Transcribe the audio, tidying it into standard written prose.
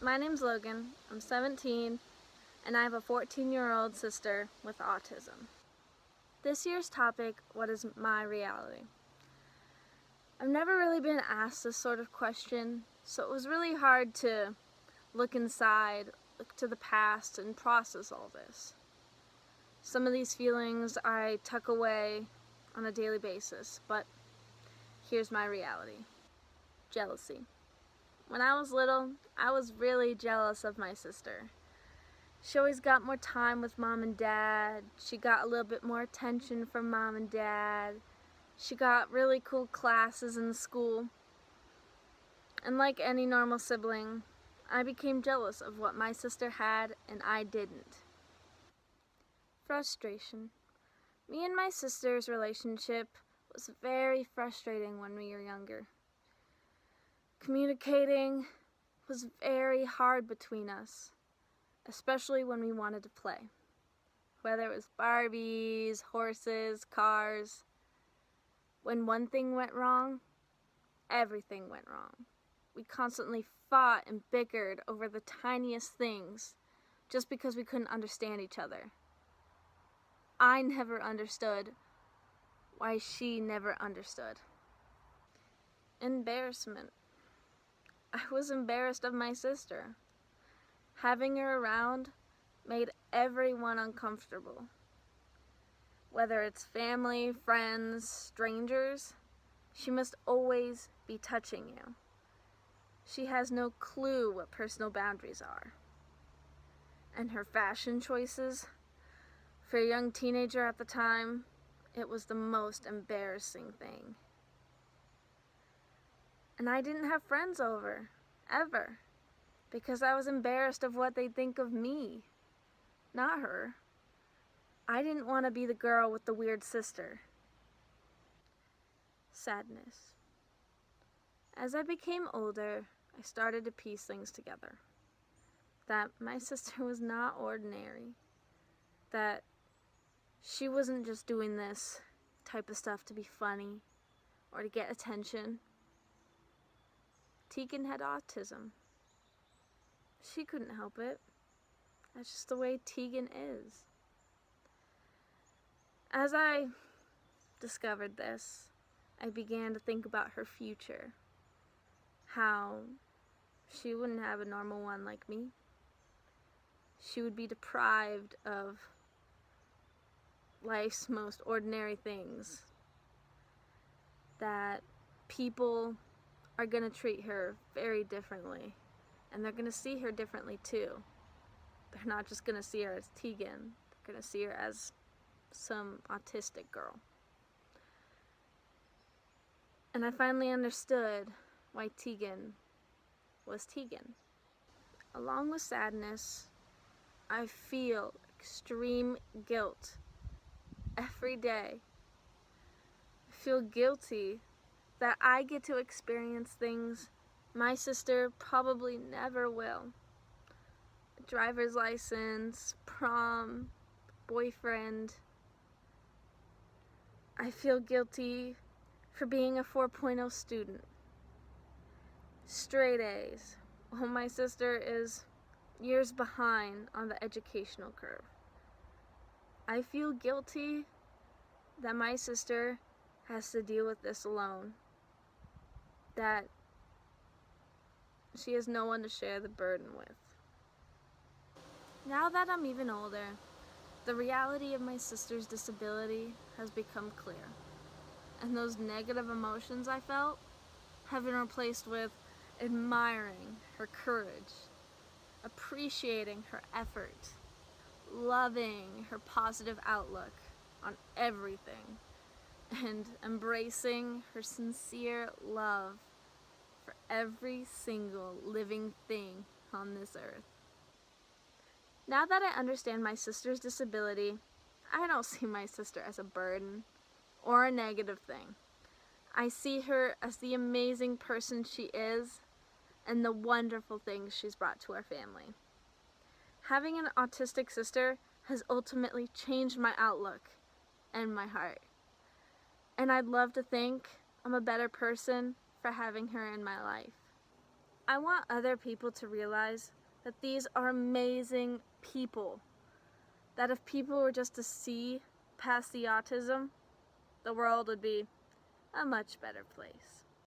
My name's Logan, I'm 17, and I have a 14-year-old sister with autism. This year's topic, what is my reality? I've never really been asked this sort of question, so it was really hard to look inside, look to the past, and process all this. Some of these feelings I tuck away on a daily basis, but here's my reality. Jealousy. When I was little, I was really jealous of my sister. She always got more time with mom and dad. She got a little bit more attention from mom and dad. She got really cool classes in school. And like any normal sibling, I became jealous of what my sister had and I didn't. Frustration. Me and my sister's relationship was very frustrating when we were younger. Communicating was very hard between us, especially when we wanted to play. Whether it was Barbies, horses, cars. When one thing went wrong, everything went wrong. We constantly fought and bickered over the tiniest things just because we couldn't understand each other. I never understood why she never understood. Embarrassment. I was embarrassed of my sister. Having her around made everyone uncomfortable. Whether it's family, friends, strangers, she must always be touching you. She has no clue what personal boundaries are. And her fashion choices, for a young teenager at the time, it was the most embarrassing thing. And I didn't have friends over, ever, because I was embarrassed of what they'd think of me, not her. I didn't want to be the girl with the weird sister. Sadness. As I became older, I started to piece things together. That my sister was not ordinary. That she wasn't just doing this type of stuff to be funny or to get attention. Tegan had autism. She couldn't help it. That's just the way Tegan is. As I discovered this, I began to think about her future. How she wouldn't have a normal one like me. She would be deprived of life's most ordinary things. That people are going to treat her very differently. And they're going to see her differently too. They're not just going to see her as Tegan. They're going to see her as some autistic girl. And I finally understood why Tegan was Tegan. Along with sadness, I feel extreme guilt every day. I feel guilty that I get to experience things my sister probably never will. A driver's license, prom, boyfriend. I feel guilty for being a 4.0 student. Straight A's, while my sister is years behind on the educational curve. I feel guilty that my sister has to deal with this alone. That she has no one to share the burden with. Now that I'm even older, the reality of my sister's disability has become clear. And those negative emotions I felt have been replaced with admiring her courage, appreciating her effort, loving her positive outlook on everything, and embracing her sincere love for every single living thing on this earth. Now that I understand my sister's disability, I don't see my sister as a burden or a negative thing. I see her as the amazing person she is and the wonderful things she's brought to our family. Having an autistic sister has ultimately changed my outlook and my heart. And I'd love to think I'm a better person for having her in my life. I want other people to realize that these are amazing people. That if people were just to see past the autism, the world would be a much better place.